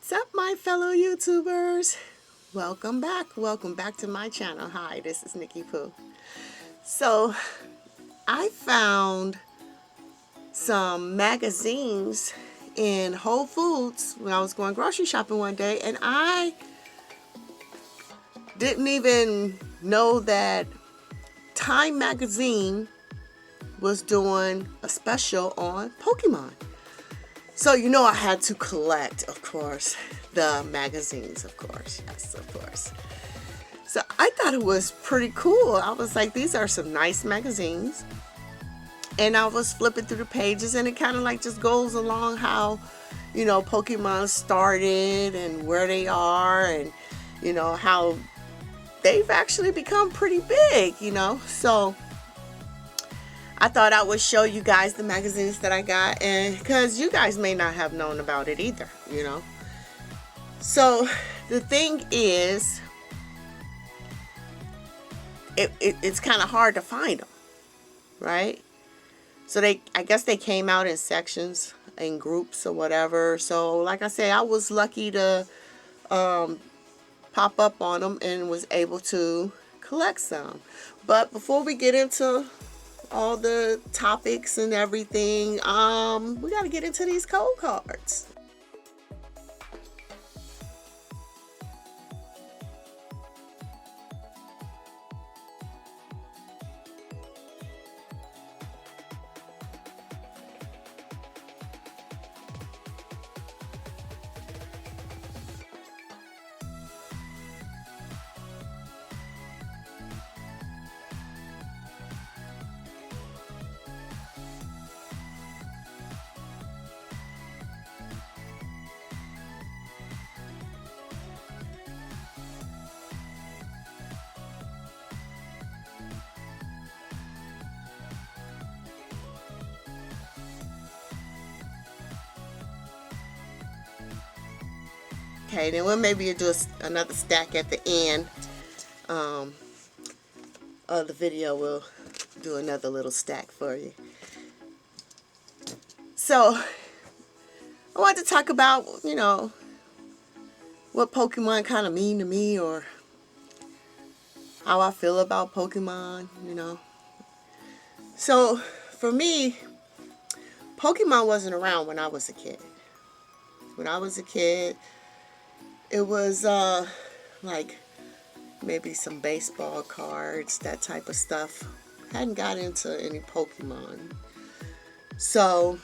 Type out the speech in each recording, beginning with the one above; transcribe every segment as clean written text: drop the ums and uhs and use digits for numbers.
What's up, my fellow YouTubers? Welcome back. Welcome back to my channel. Hi, this is Nickie Poo. So, I found some magazines in Whole Foods when I was going grocery shopping one day, and I didn't even know that Time magazine was doing a special on Pokemon. So, you know, I had to collect, of course, the magazines, of course. Yes, of course. So I thought it was pretty cool. I was like, these are some nice magazines. And I was flipping through the pages, and it kind of like just goes along how, you know, Pokemon started and where they are, and, you know, how they've actually become pretty big, you know. So I thought I would show you guys the magazines that I got, and because you guys may not have known about it either, you know. So the thing is, it's kind of hard to find them, right? So I guess they came out in sections, in groups or whatever. So like I say, I was lucky to pop up on them and was able to collect some. But before we get into all the topics and everything, we got to get into these code cards. Okay, then we'll maybe do another stack at the end of the video. We'll do another little stack for you. So, I want to talk about, you know, what Pokemon kind of mean to me, or how I feel about Pokemon, you know. So, for me, Pokemon wasn't around when I was a kid. When I was a kid, it was like maybe some baseball cards, that type of stuff. Hadn't got into any Pokemon. So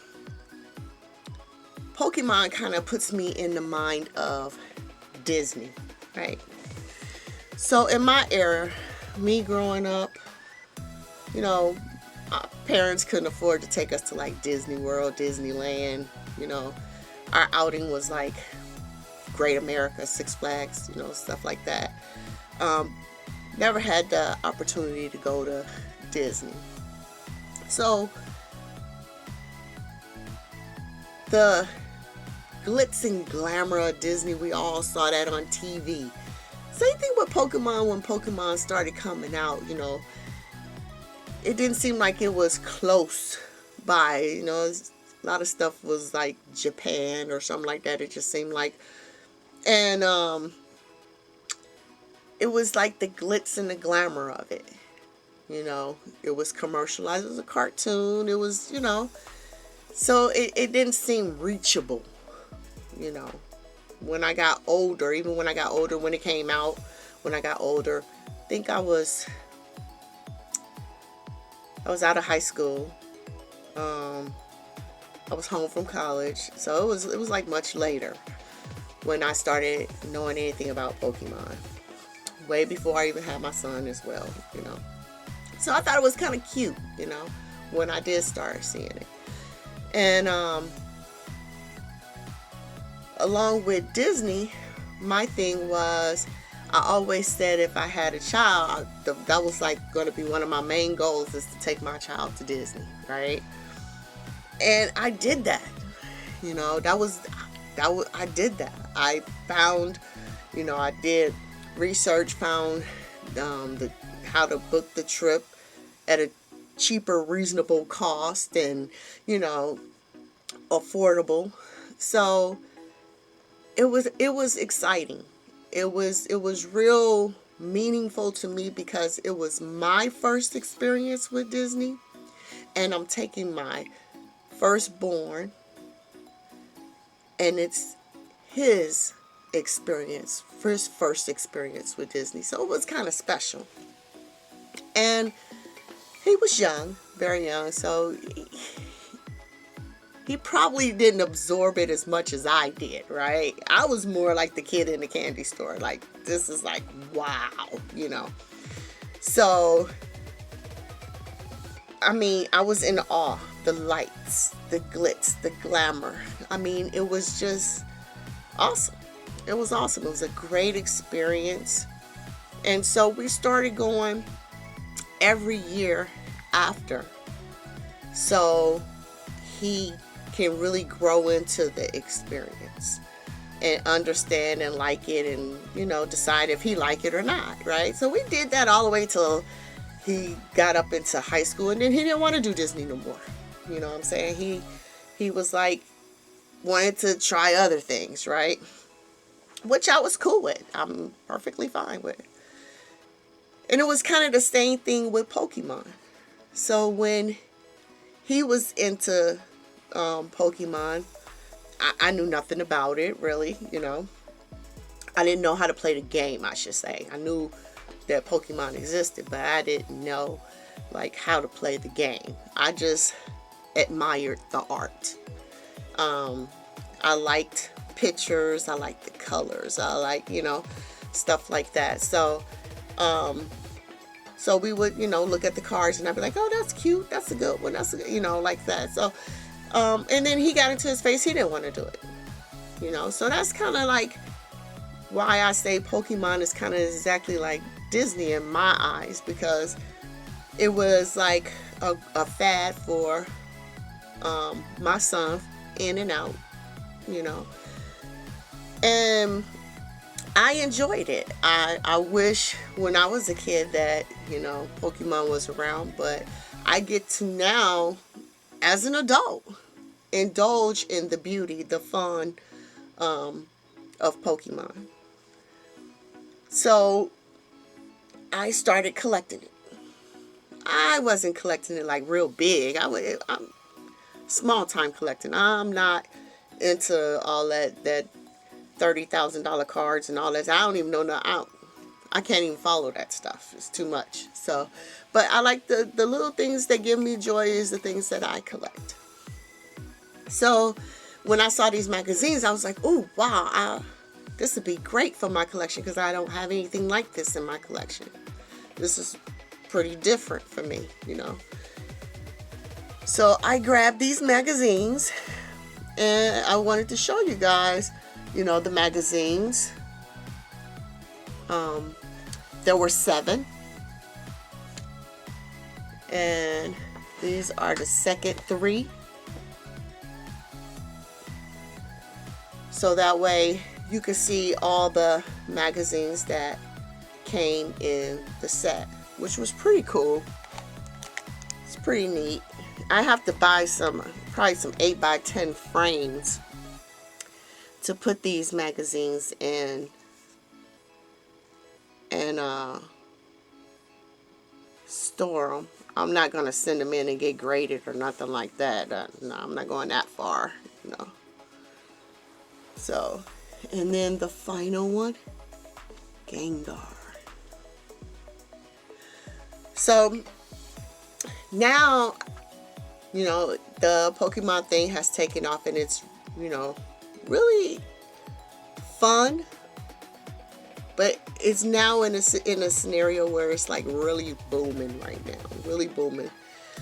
Pokemon kind of puts me in the mind of Disney, right? So in my era, me growing up, you know, our parents couldn't afford to take us to like Disney World, Disneyland, you know. Our outing was like Great America, Six Flags, you know, stuff like that. Never had the opportunity to go to Disney. So the glitz and glamour of Disney, we all saw that on TV. Same thing with Pokemon. When Pokemon started coming out, you know, it didn't seem like it was close by, you know. A lot of stuff was like Japan or something like that. It just seemed like, and it was like the glitz and the glamour of it, you know. It was commercialized. It was a cartoon. It was, you know, so it didn't seem reachable, you know. When I got older, even when I got older, when it came out, when I got older, I think I was out of high school. I was home from college, so it was like much later when I started knowing anything about Pokemon. Way before I even had my son as well, you know. So I thought it was kind of cute, you know, when I did start seeing it. And along with Disney, my thing was, I always said if I had a child, that was like going to be one of my main goals, is to take my child to Disney, right? And I did that, you know. I did that. I found, you know, I did research, found how to book the trip at a cheaper, reasonable cost, and, you know, affordable. So it was exciting. It was real meaningful to me because it was my first experience with Disney, and I'm taking my firstborn, and it's his experience, his first experience with Disney. So it was kind of special. And he was young, very young, so he probably didn't absorb it as much as I did, right? I was more like the kid in the candy store. Like, this is like, wow. So, I mean, I was in awe. The lights, the glitz, the glamour. I mean, it was just awesome. It was awesome. It was a great experience. And so we started going every year after. So he can really grow into the experience and understand and like it, and decide if he like it or not, right? So we did that all the way till he got up into high school, and then he didn't want to do Disney no more. You know what I'm saying? He was like, wanted to try other things, right? Which I was cool with. I'm perfectly fine with it. And it was kind of the same thing with Pokemon. So when he was into Pokemon, I knew nothing about it, really. I didn't know how to play the game, I should say. I knew that Pokemon existed, but I didn't know like how to play the game. I just admired the art. I liked pictures, I liked the colors, I like, stuff like that. So we would, look at the cards, and I'd be like, oh, that's cute, that's a good one, that's a good, like that. So and then he got into his face, he didn't want to do it. So that's kind of like why I say Pokemon is kind of exactly like Disney in my eyes, because it was like a fad for my son, in and out, and I enjoyed it. I wish when I was a kid that, Pokemon was around, but I get to now, as an adult, indulge in the beauty, the fun of Pokemon. So I started collecting it. I wasn't collecting it like real big. I'm small time collecting. I'm not into all that $30,000 cards and all that. I don't even know. I can't even follow that stuff. It's too much. So, but I like the little things that give me joy is the things that I collect. So when I saw these magazines, I was like, oh, wow, this would be great for my collection, because I don't have anything like this in my collection. This is pretty different for me, So I grabbed these magazines, and I wanted to show you guys, the magazines. There were 7. And these are the second 3. So that way you can see all the magazines that came in the set, which was pretty cool. It's pretty neat. I have to buy probably some 8x10 frames to put these magazines in, and store them. I'm not going to send them in and get graded or nothing like that. No, I'm not going that far. No. So, and then the final one, Gengar. So now, the Pokemon thing has taken off, and it's, really fun. But it's now in a scenario where it's like really booming right now, really booming.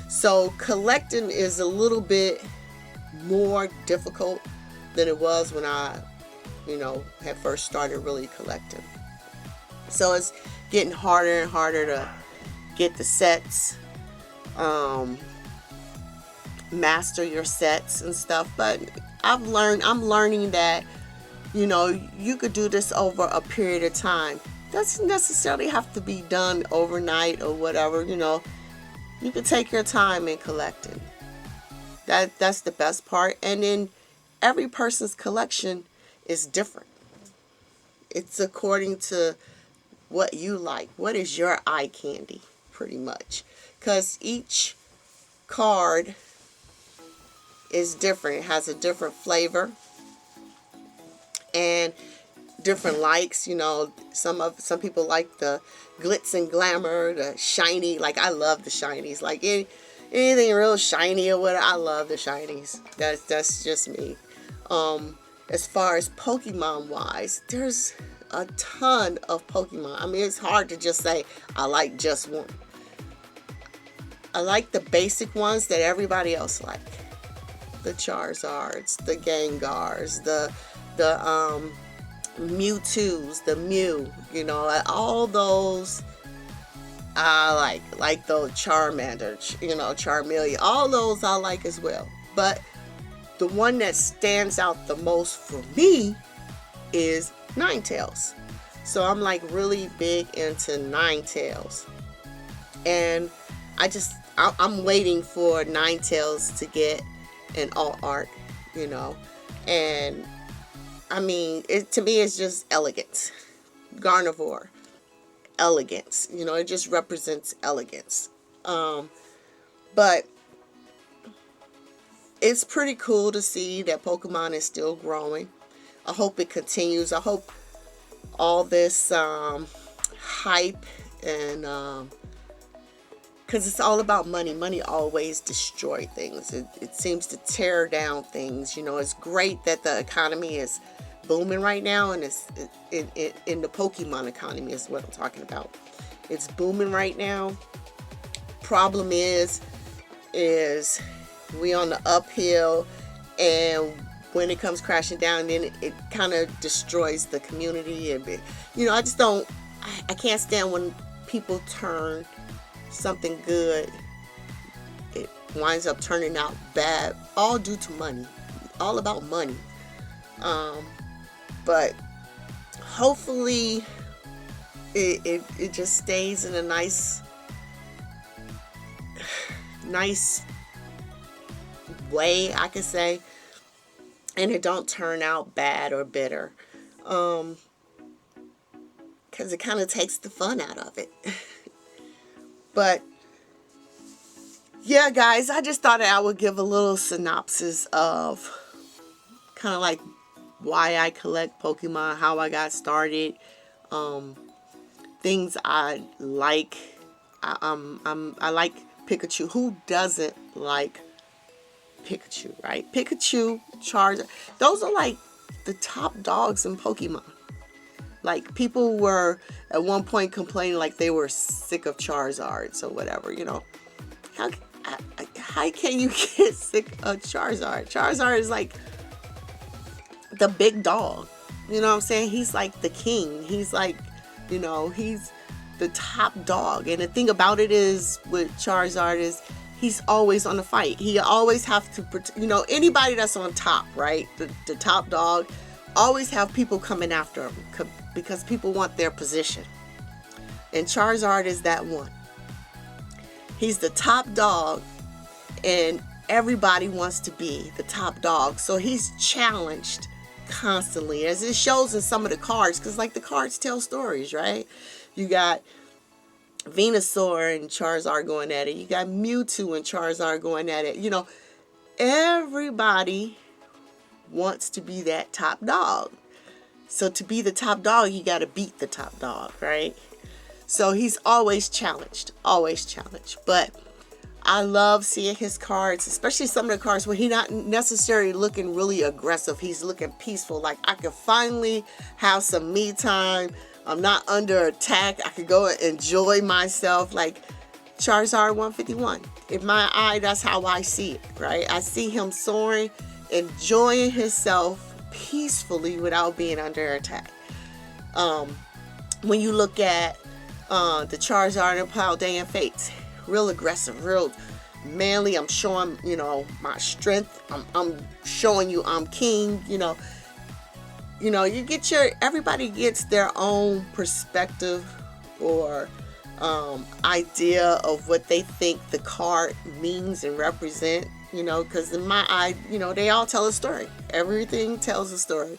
So collecting is a little bit more difficult than it was when I, had first started really collecting. So it's getting harder and harder to get the sets, master your sets and stuff. But I'm learning that, you could do this over a period of time. Doesn't necessarily have to be done overnight or whatever, You can take your time in collecting. That's the best part. And then every person's collection is different. It's according to what you like. What is your eye candy, pretty much? Because each card is different. It has a different flavor and different likes. You know, some people like the glitz and glamour, the shiny. Like, I love the shinies. Like, anything real shiny or whatever, I love the shinies. That's just me. As far as Pokemon wise, there's a ton of Pokemon. I mean, it's hard to just say I like just one. I like the basic ones that everybody else like. The Charizards, the Gengars, the Mewtwo's, the Mew, you know, all those I like the Charmander, you know, Charmeleon, all those I like as well. But the one that stands out the most for me is Ninetales. So I'm like really big into Ninetales. And I'm waiting for Ninetales to get an alt art, you know. And I mean, to me it's just elegance. Gardevoir, elegance. You know, it just represents elegance. But it's pretty cool to see that Pokemon is still growing. I hope it continues. I hope all this hype and because it's all about money. Money always destroys things. It seems to tear down things. You know, it's great that the economy is booming right now, and it's in the Pokemon economy is what I'm talking about. It's booming right now. Problem is we on the uphill, and when it comes crashing down, then it kind of destroys the community. And you know, I can't stand when people turn something good, it winds up turning out bad, all due to money, all about money. But hopefully it just stays in a nice way, I could say, and it don't turn out bad or bitter, because it kind of takes the fun out of it. But yeah, guys, I just thought I would give a little synopsis of kind of like why I collect Pokemon, how I got started, things I like. I like Pikachu. Who doesn't like Pikachu, right? Pikachu, Charizard, those are like the top dogs in Pokemon. Like, people were at one point complaining like they were sick of Charizards or whatever, you know. How can you get sick of Charizard? Charizard is like the big dog. You know what I'm saying? He's like the king. He's like, you know, he's the top dog. And the thing about it is with Charizard is he's always on the fight. He always have to, you know, anybody that's on top, right? The top dog always have people coming after him because people want their position. And Charizard is that one. He's the top dog, and everybody wants to be the top dog. So he's challenged constantly, as it shows in some of the cards, because like the cards tell stories, right? You got Venusaur and Charizard going at it. You got Mewtwo and Charizard going at it. You know, everybody wants to be that top dog. So to be the top dog, you got to beat the top dog, right? So he's always challenged, always challenged. But I love seeing his cards, especially some of the cards where he's not necessarily looking really aggressive. He's looking peaceful. Like, I could finally have some me time. I'm not under attack. I could go and enjoy myself. Like Charizard 151. In my eye, that's how I see it, right? I see him soaring, enjoying himself peacefully without being under attack. When you look at the Charizard and Paldean Fates, real aggressive, real manly. I'm showing, you know, my strength. I'm showing you I'm king. You know, you get everybody gets their own perspective or idea of what they think the card means and represent. You know, because in my eye, you know, they all tell a story. Everything tells a story.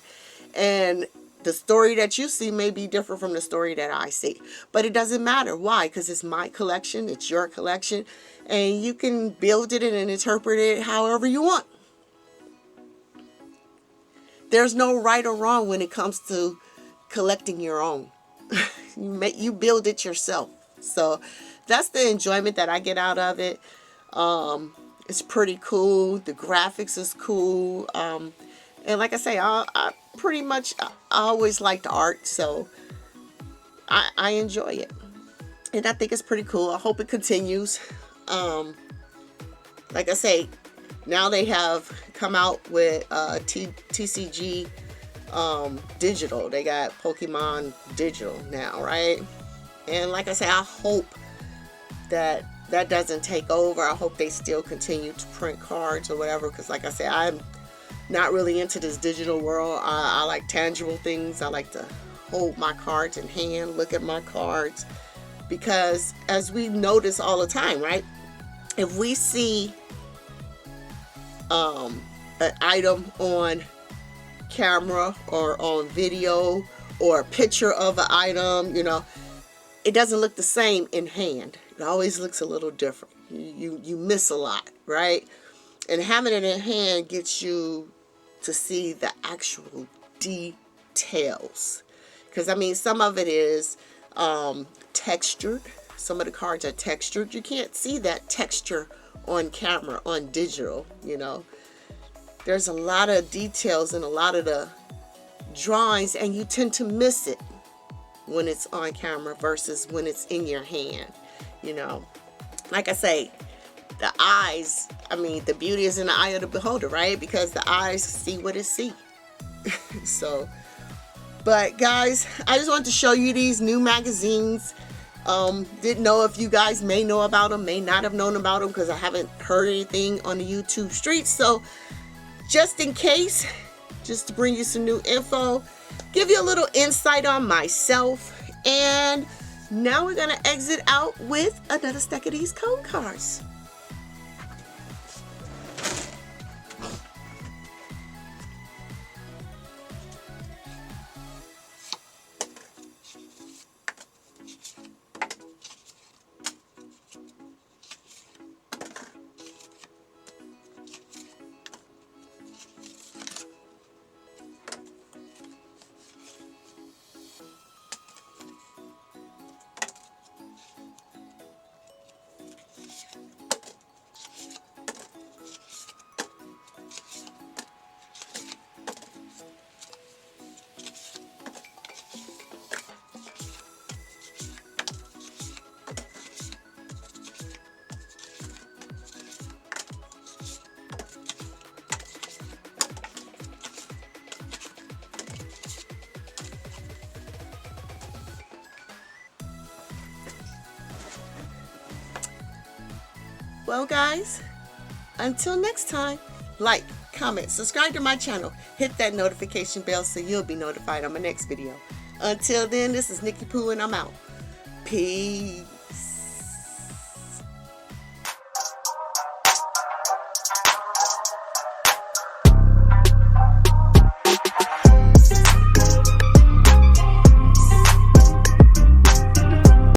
And the story that you see may be different from the story that I see. But it doesn't matter. Why? Because it's my collection. It's your collection. And you can build it and interpret it however you want. There's no right or wrong when it comes to collecting your own. You build it yourself. So that's the enjoyment that I get out of it. It's pretty cool. The graphics is cool. And like I say, I pretty much, I always liked art, so I enjoy it. And I think it's pretty cool. I hope it continues. Like I say, now they have come out with TCG digital. They got Pokemon digital now, right? And like I say, I hope that that doesn't take over. I hope they still continue to print cards or whatever, because like I say, I'm not really into this digital world. I like tangible things. I like to hold my cards in hand, look at my cards, because as we notice all the time, right? If we see an item on camera or on video or a picture of an item, you know, it doesn't look the same in hand. It always looks a little different. You miss a lot, right? And having it in hand gets you to see the actual details. Because, I mean, some of it is textured. Some of the cards are textured. You can't see that texture on camera, on digital, you know. There's a lot of details in a lot of the drawings, and you tend to miss it when it's on camera versus when it's in your hand, you know. Like I say, the eyes, I mean, the beauty is in the eye of the beholder, right? Because the eyes see what it see. So, but guys, I just wanted to show you these new magazines. Didn't know if you guys may know about them, may not have known about them, because I haven't heard anything on the YouTube streets. So just in case, just to bring you some new info, give you a little insight on myself. And now we're going to exit out with another stack of these code cards. Well, guys, until next time, like, comment, subscribe to my channel, hit that notification bell so you'll be notified on my next video. Until then, this is Nickie Poo and I'm out. Peace.